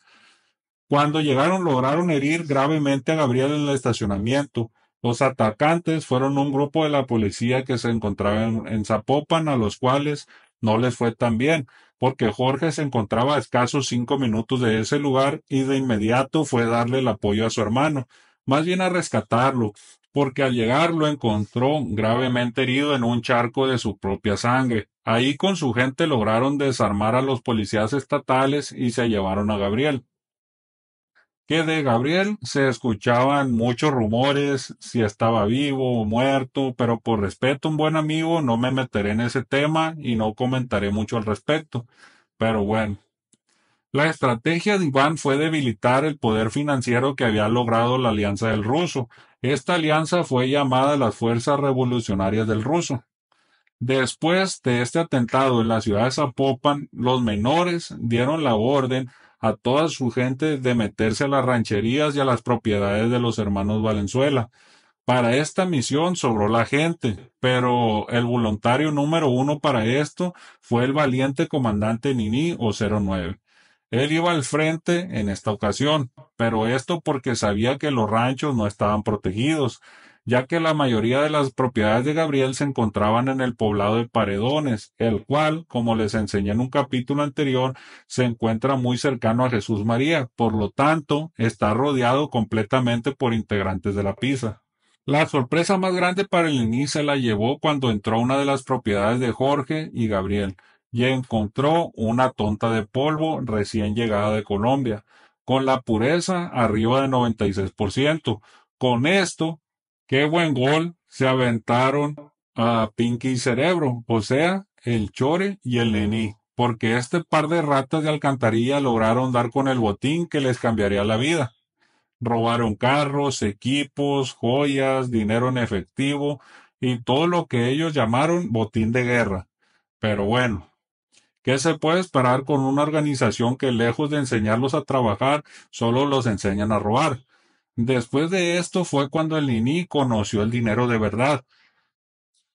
Cuando llegaron lograron herir gravemente a Gabriel en el estacionamiento. Los atacantes fueron un grupo de la policía que se encontraba en Zapopan, a los cuales no les fue tan bien, porque Jorge se encontraba a escasos 5 minutos de ese lugar y de inmediato fue darle el apoyo a su hermano, más bien a rescatarlo, porque al llegar lo encontró gravemente herido en un charco de su propia sangre. Ahí con su gente lograron desarmar a los policías estatales y se llevaron a Gabriel. Que de Gabriel se escuchaban muchos rumores, si estaba vivo o muerto, pero por respeto a un buen amigo no me meteré en ese tema y no comentaré mucho al respecto. Pero bueno, la estrategia de Iván fue debilitar el poder financiero que había logrado la Alianza del Ruso. Esta alianza fue llamada las Fuerzas Revolucionarias del Ruso. Después de este atentado en la ciudad de Zapopan, los menores dieron la orden a toda su gente de meterse a las rancherías y a las propiedades de los hermanos Valenzuela. Para esta misión sobró la gente, pero el voluntario número uno para esto fue el valiente comandante Nini o 09. Él iba al frente en esta ocasión, pero esto porque sabía que los ranchos no estaban protegidos, ya que la mayoría de las propiedades de Gabriel se encontraban en el poblado de Paredones, el cual, como les enseñé en un capítulo anterior, se encuentra muy cercano a Jesús María, por lo tanto, está rodeado completamente por integrantes de la PISA. La sorpresa más grande para el inicio se la llevó cuando entró a una de las propiedades de Jorge y Gabriel y encontró una tonta de polvo recién llegada de Colombia, con la pureza arriba de 96%. Con esto, qué buen gol se aventaron a Pinky y Cerebro, o sea, el Chore y el Není, porque este par de ratas de alcantarilla lograron dar con el botín que les cambiaría la vida. Robaron carros, equipos, joyas, dinero en efectivo y todo lo que ellos llamaron botín de guerra. Pero bueno, ¿qué se puede esperar con una organización que lejos de enseñarlos a trabajar, solo los enseñan a robar? Después de esto fue cuando el Nini conoció el dinero de verdad,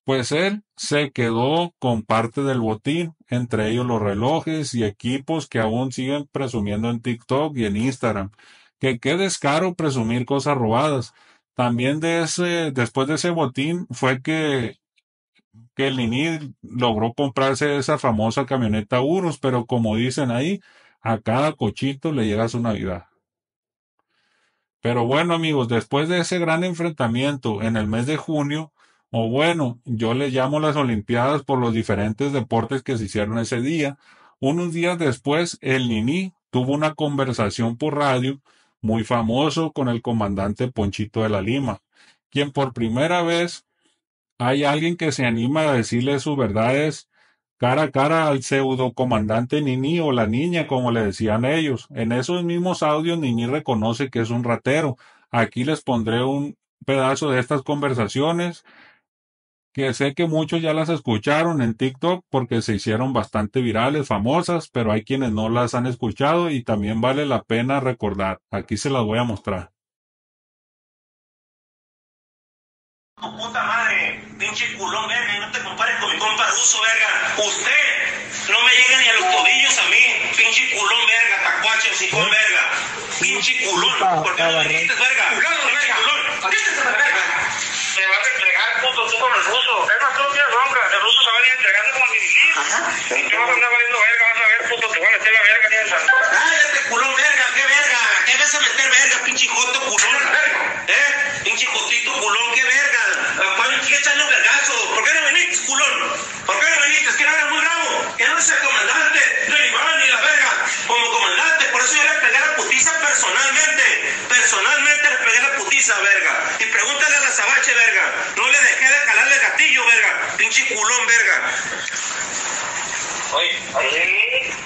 pues él se quedó con parte del botín, entre ellos los relojes y equipos que aún siguen presumiendo en TikTok y en Instagram. Que qué descaro presumir cosas robadas. También después de ese botín fue que el Nini logró comprarse esa famosa camioneta Urus, pero como dicen ahí, a cada cochito le llega su Navidad. Pero bueno, amigos, después de ese gran enfrentamiento en el mes de junio, o bueno, yo le llamo las Olimpiadas por los diferentes deportes que se hicieron ese día, unos días después el Nini tuvo una conversación por radio muy famoso con el comandante Ponchito de la Lima, quien por primera vez hay alguien que se anima a decirle sus verdades cara a cara al pseudo comandante Nini o la niña, como le decían ellos. En esos mismos audios Nini reconoce que es un ratero, Aquí les pondré un pedazo de estas conversaciones que sé que muchos ya las escucharon en TikTok porque se hicieron bastante virales, famosas, pero hay quienes no las han escuchado y también vale la pena recordar. Aquí se las voy a mostrar. Tu puta madre, pinche culón, verga, y no te compares con mi compa ruso, verga. Usted no me llega ni a los tobillos a mí, pinche culón, verga, tacuache, hocicón, verga. Pinche culón, ¿por qué no me dijiste, verga? Pinche culón, quítese de verga. Te vas a entregar, puto, tú con el ruso. Es más, tú no tienes bronca. El ruso se va a ir entregando como el dirigir. Y tú vas a andar valiendo verga, vas a ver, puto, te van a meter la verga, piensa. Cállate, culón, verga, qué verga. ¿Qué vas a meter verga, pinche joto, culón? Pinche jotito, culón, qué verga. ¿Cuándo hay que echarle un vergazo? ¿Por qué no veniste, culón? ¿Por qué no veniste? Es que no eres muy bravo. Que no eres el comandante del Iván ni la verga. Como comandante, por eso yo le pegué la putiza personalmente. Personalmente le pegué la putiza, verga. Y pregúntale a la Sabache, verga. No le dejé de calarle el gatillo, verga. Pinche culón, verga. Oye,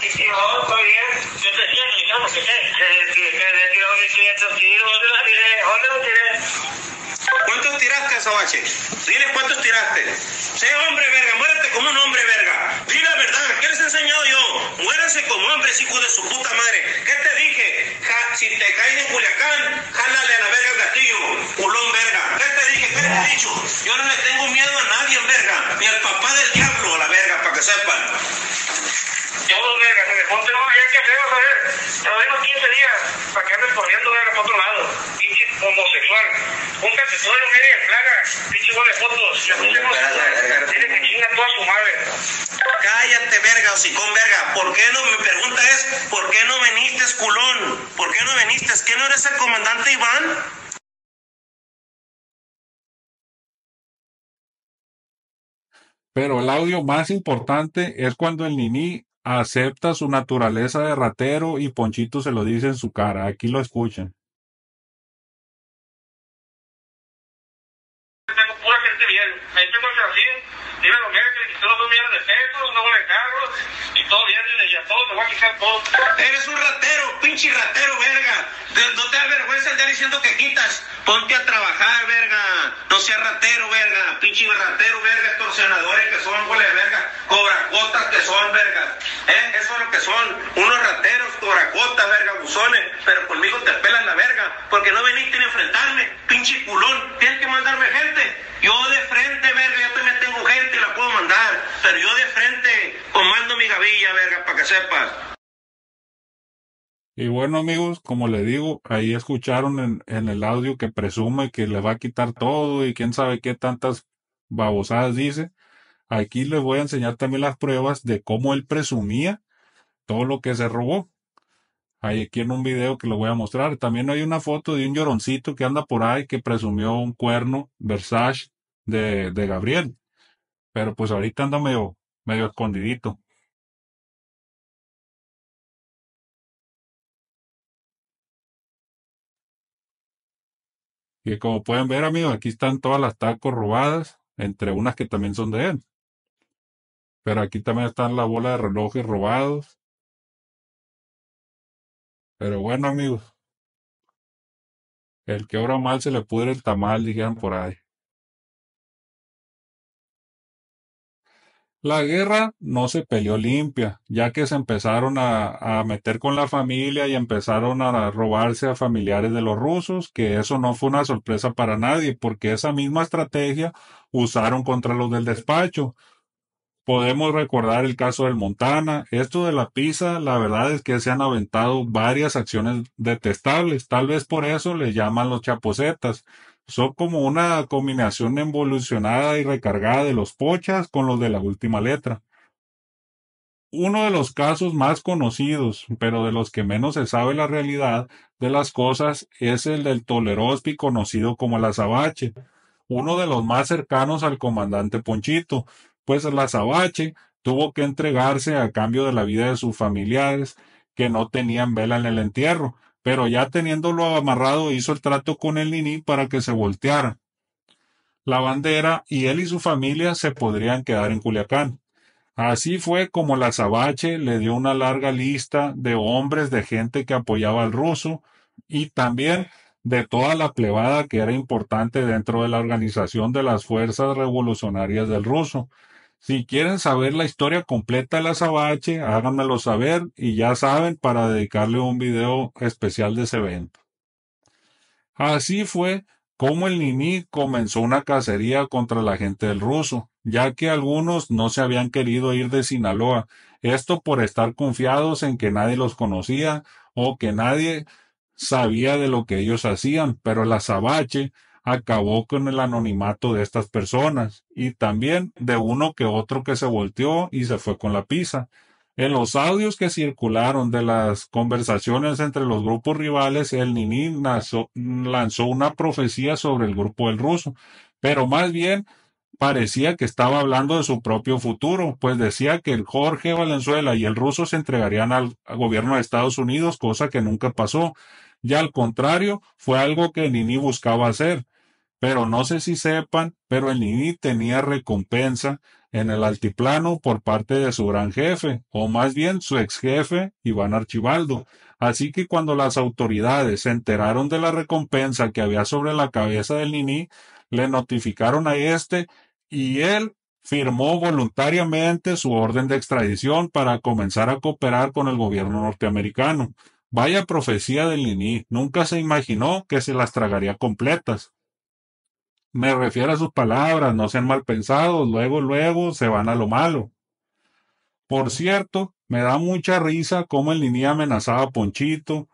sí, no, está bien. Yo te decía, digamos que le tiró 1.500 tiros, ¿dónde lo tiré? ¿Cuántos tiraste, Sabache? Dile cuántos tiraste. Sé hombre, verga, muérete como un hombre, verga. Di la verdad, ¿qué les he enseñado yo? Muéranse como hombres, hijo de su puta madre. ¿Qué te dije? Si te caes en Culiacán, jálale a la verga el gatillo, culón, verga. ¿Qué te dije? ¿Qué te he dicho? Yo no le tengo miedo a nadie, verga. Ni al papá del diablo, a la verga, para que sepan. Yo, verga, se me ponte uno ya que feo, ¿sabes? Te lo digo 15 días, para que andes corriendo, verga, para otro lado. Pinche homosexual. Júntate todo lo que eres, plaga. Pinche gol de fotos. Ya no tengo dile que chinga toda su madre. Cállate, verga, hocicón, verga. ¿Por qué no? Mi pregunta es, ¿por qué no viniste, culón? ¿Por qué no viniste? ¿Que no eres el comandante Iván? Pero el audio más importante es cuando el Nini acepta su naturaleza de ratero y Ponchito se lo dice en su cara. Aquí lo escuchan. Tengo pura gente bien. Ahí tengo el jardín, tiene los meses, y todos 2 millones de pesos, una bola de carros, y todo bien, y a todos te voy a quitar todo. Eres un ratero, pinche ratero, verga. No te da vergüenza andar diciendo que quitas. Ponte a trabajar, verga. No seas ratero, verga. Pinche ratero, verga. Extorsionadores que son, huele de verga. Cobracotas que son, verga. Eso es lo que son. Unos rateros, cobracotas, verga, buzones. Pero conmigo te pelan la verga. Porque no veniste ni a enfrentarme, pinche culón. Tienes que mandarme gente. Yo de frente, verga, yo también tengo gente y la puedo mandar. Pero yo de frente comando mi gavilla, verga, para que sepas. Y bueno, amigos, como le digo, ahí escucharon en el audio que presume que le va a quitar todo y quién sabe qué tantas babosadas dice. Aquí les voy a enseñar también las pruebas de cómo él presumía todo lo que se robó. Hay aquí en un video que lo voy a mostrar. También hay una foto de un lloroncito que anda por ahí que presumió un cuerno Versace de Gabriel. Pero pues ahorita anda medio escondidito. Y como pueden ver, amigos, aquí están todas las tacos robadas, entre unas que también son de él. Pero aquí también están la bola de relojes robados. Pero bueno, amigos, el que obra mal se le pudre el tamal, dijeron por ahí. La guerra no se peleó limpia, ya que se empezaron a meter con la familia y empezaron a robarse a familiares de los rusos, que eso no fue una sorpresa para nadie, porque esa misma estrategia usaron contra los del despacho. Podemos recordar el caso del Montana. Esto de la pizza, la verdad es que se han aventado varias acciones detestables. Tal vez por eso le llaman los chapocetas. Son como una combinación evolucionada y recargada de los pochas con los de la última letra. Uno de los casos más conocidos, pero de los que menos se sabe la realidad de las cosas, es el del Tolerospi conocido como el Azabache, uno de los más cercanos al comandante Ponchito, pues el Azabache tuvo que entregarse a cambio de la vida de sus familiares que no tenían vela en el entierro, pero ya teniéndolo amarrado hizo el trato con el Nini para que se volteara la bandera y él y su familia se podrían quedar en Culiacán. Así fue como la Azabache le dio una larga lista de hombres, de gente que apoyaba al ruso y también de toda la plebada que era importante dentro de la organización de las fuerzas revolucionarias del ruso. Si quieren saber la historia completa de la Azabache, háganmelo saber y ya saben para dedicarle un video especial de ese evento. Así fue como el Nini comenzó una cacería contra la gente del ruso, ya que algunos no se habían querido ir de Sinaloa, esto por estar confiados en que nadie los conocía o que nadie sabía de lo que ellos hacían, pero la Azabache acabó con el anonimato de estas personas y también de uno que otro que se volteó y se fue con la pizza. En los audios que circularon de las conversaciones entre los grupos rivales, el Nini lanzó una profecía sobre el grupo del ruso, pero más bien parecía que estaba hablando de su propio futuro, pues decía que el Jorge Valenzuela y el ruso se entregarían al gobierno de Estados Unidos, cosa que nunca pasó. Y al contrario, fue algo que Nini buscaba hacer. Pero no sé si sepan, pero el Nini tenía recompensa en el altiplano por parte de su gran jefe, o más bien su ex jefe, Iván Archibaldo. Así que cuando las autoridades se enteraron de la recompensa que había sobre la cabeza del Nini, le notificaron a este y él firmó voluntariamente su orden de extradición para comenzar a cooperar con el gobierno norteamericano. Vaya profecía del Nini, nunca se imaginó que se las tragaría completas. Me refiero a sus palabras, no sean mal pensados, luego se van a lo malo. Por cierto, me da mucha risa cómo el Nini amenazaba a Ponchito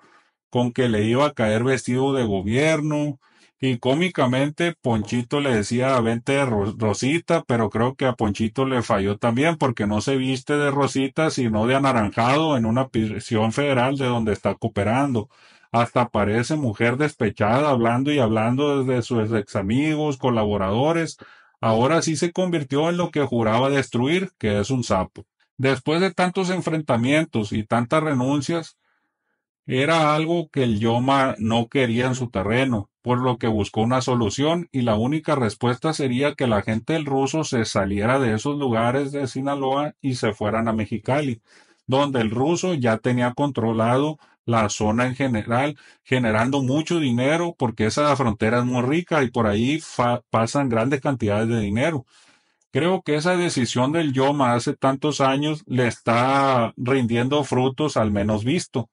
con que le iba a caer vestido de gobierno y cómicamente Ponchito le decía vente de Rosita, pero creo que a Ponchito le falló también porque no se viste de Rosita sino de anaranjado en una prisión federal de donde está cooperando. Hasta parece mujer despechada hablando y hablando desde sus ex amigos, colaboradores. Ahora sí se convirtió en lo que juraba destruir, que es un sapo. Después de tantos enfrentamientos y tantas renuncias, era algo que el Yoma no quería en su terreno, por lo que buscó una solución y la única respuesta sería que la gente del ruso se saliera de esos lugares de Sinaloa y se fueran a Mexicali, donde el ruso ya tenía controlado la zona en general, generando mucho dinero porque esa frontera es muy rica y por ahí pasan grandes cantidades de dinero. Creo que esa decisión del Yoma hace tantos años le está rindiendo frutos al menos visto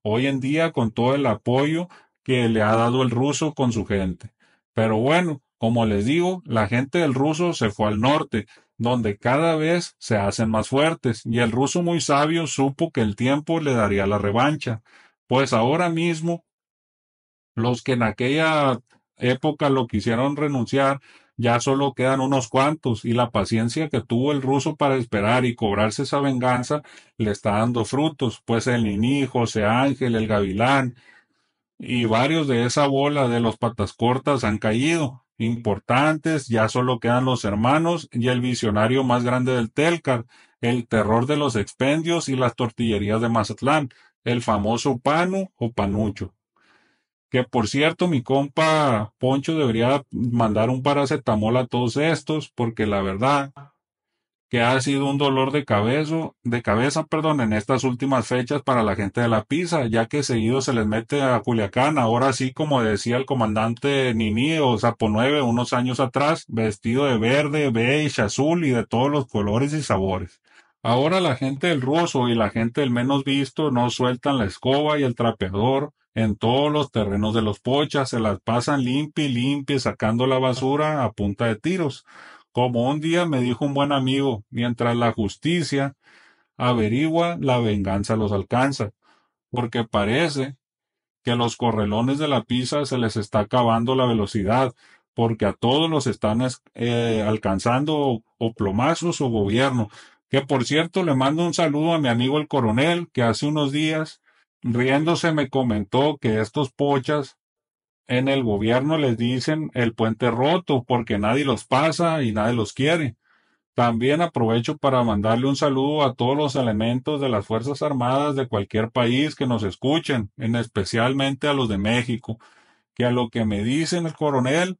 hoy en día con todo el apoyo que le ha dado el ruso con su gente. Pero bueno, como les digo, la gente del ruso se fue al norte, donde cada vez se hacen más fuertes, y el ruso muy sabio supo que el tiempo le daría la revancha, pues ahora mismo los que en aquella época lo quisieron renunciar, ya solo quedan unos cuantos, y la paciencia que tuvo el ruso para esperar y cobrarse esa venganza le está dando frutos, pues el Niní, José Ángel, el Gavilán y varios de esa bola de los patas cortas han caído. Importantes, ya solo quedan los hermanos y el visionario más grande del Telcar, el terror de los expendios y las tortillerías de Mazatlán, el famoso Panu o Panucho. Que por cierto, mi compa Poncho debería mandar un paracetamol a todos estos, porque la verdad que ha sido un dolor de cabeza, en estas últimas fechas para la gente de la pizza, ya que seguido se les mete a Culiacán, ahora sí como decía el comandante Nini o Sapo 9 unos años atrás, vestido de verde, beige, azul y de todos los colores y sabores. Ahora la gente del ruso y la gente del menos visto no sueltan la escoba y el trapeador en todos los terrenos de los pochas, se las pasan limpia y limpia sacando la basura a punta de tiros. Como un día me dijo un buen amigo, mientras la justicia averigua, la venganza los alcanza, porque parece que a los correlones de la pizza se les está acabando la velocidad, porque a todos los están alcanzando o plomazos o gobierno. Que por cierto le mando un saludo a mi amigo el coronel, que hace unos días, riéndose, me comentó que estos pochas en el gobierno les dicen el puente roto porque nadie los pasa y nadie los quiere. También aprovecho para mandarle un saludo a todos los elementos de las Fuerzas Armadas de cualquier país que nos escuchen, en especialmente a los de México, que a lo que me dicen el coronel,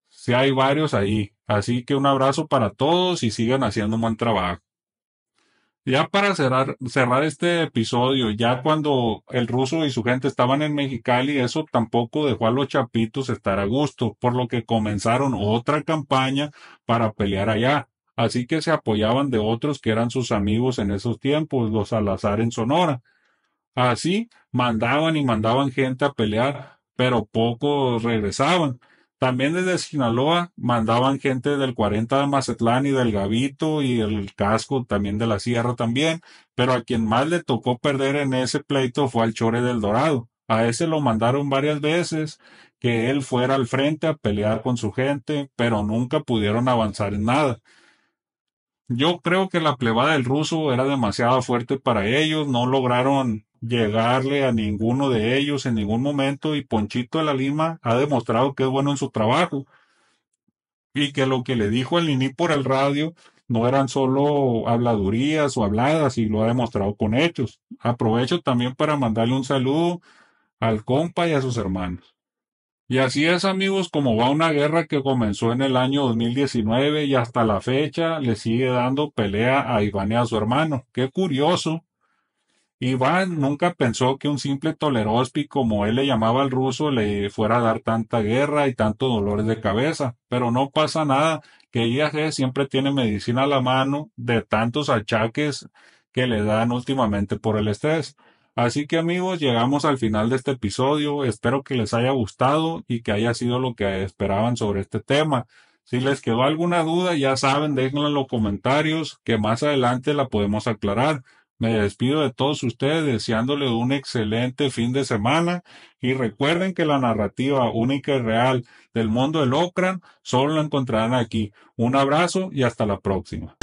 sí hay varios ahí. Así que un abrazo para todos y sigan haciendo un buen trabajo. Ya para cerrar este episodio, ya cuando el ruso y su gente estaban en Mexicali, eso tampoco dejó a los chapitos estar a gusto, por lo que comenzaron otra campaña para pelear allá. Así que se apoyaban de otros que eran sus amigos en esos tiempos, los Salazar en Sonora. Así mandaban y mandaban gente a pelear, pero pocos regresaban. También desde Sinaloa mandaban gente del 40 de Mazatlán y del Gavito y el Casco también de la Sierra también, pero a quien más le tocó perder en ese pleito fue al Chore del Dorado. A ese lo mandaron varias veces que él fuera al frente a pelear con su gente, pero nunca pudieron avanzar en nada. Yo creo que la plebada del ruso era demasiado fuerte para ellos, no lograron llegarle a ninguno de ellos en ningún momento y Ponchito de la Lima ha demostrado que es bueno en su trabajo y que lo que le dijo el Nini por el radio no eran solo habladurías o habladas y lo ha demostrado con hechos. Aprovecho también para mandarle un saludo al compa y a sus hermanos. Y así es, amigos, como va una guerra que comenzó en el año 2019 y hasta la fecha le sigue dando pelea a Iván y a su hermano. Qué curioso. Iván nunca pensó que un simple tolerospi, como él le llamaba al ruso, le fuera a dar tanta guerra y tantos dolores de cabeza. Pero no pasa nada, que IAG siempre tiene medicina a la mano de tantos achaques que le dan últimamente por el estrés. Así que amigos, llegamos al final de este episodio. Espero que les haya gustado y que haya sido lo que esperaban sobre este tema. Si les quedó alguna duda, ya saben, déjenla en los comentarios que más adelante la podemos aclarar. Me despido de todos ustedes deseándoles un excelente fin de semana y recuerden que la narrativa única y real del mundo del Ocran solo la encontrarán aquí. Un abrazo y hasta la próxima.